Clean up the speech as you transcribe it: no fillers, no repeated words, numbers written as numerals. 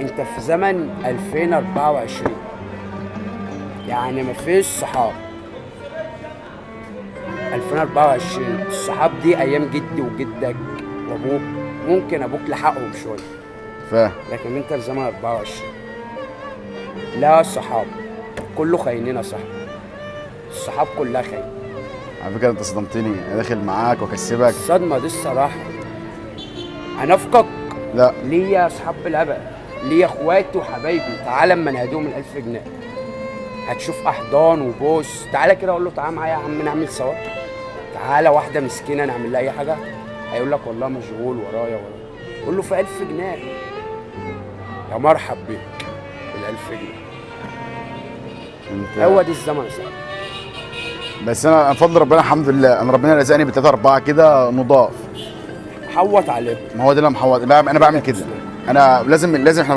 انت في زمن 2024، يعني مفيش صحاب. 2024 الصحاب دي ايام جدي وجدك وابوك، ممكن ابوك لحقهم شويه، فاهم. لكن انت في زمن 24 لا صحاب، كله خاينين يا صاحبي، الصحاب كلها خاين. على فكره انت صدمتني، انا داخل معاك واكسبك. الصدمه دي الصراحه، انافقك لا ليا اصحاب بالهبل، ليا اخواتي وحبايبي، تعالى اما نهديهم ال 1000 جنيه هتشوف احضان وبوس. تعالى كده اقول له تعالى معايا يا عم نعمل سوا، تعالى واحده مسكينه نعمل لها اي حاجه، هيقول لك والله مشغول ورايا. قول له في 1000 جنيه يا مرحب بيك، ال 1000 جنيه. انت هو دي الزمن يا صاحبي. بس انا بفضل ربنا الحمد لله، انا ربنا رزقني بثلاثه اربعه كده نضاف. حوط عليهم. ما هو ده اللي محوط، انا بعمل كده. انا لازم احنا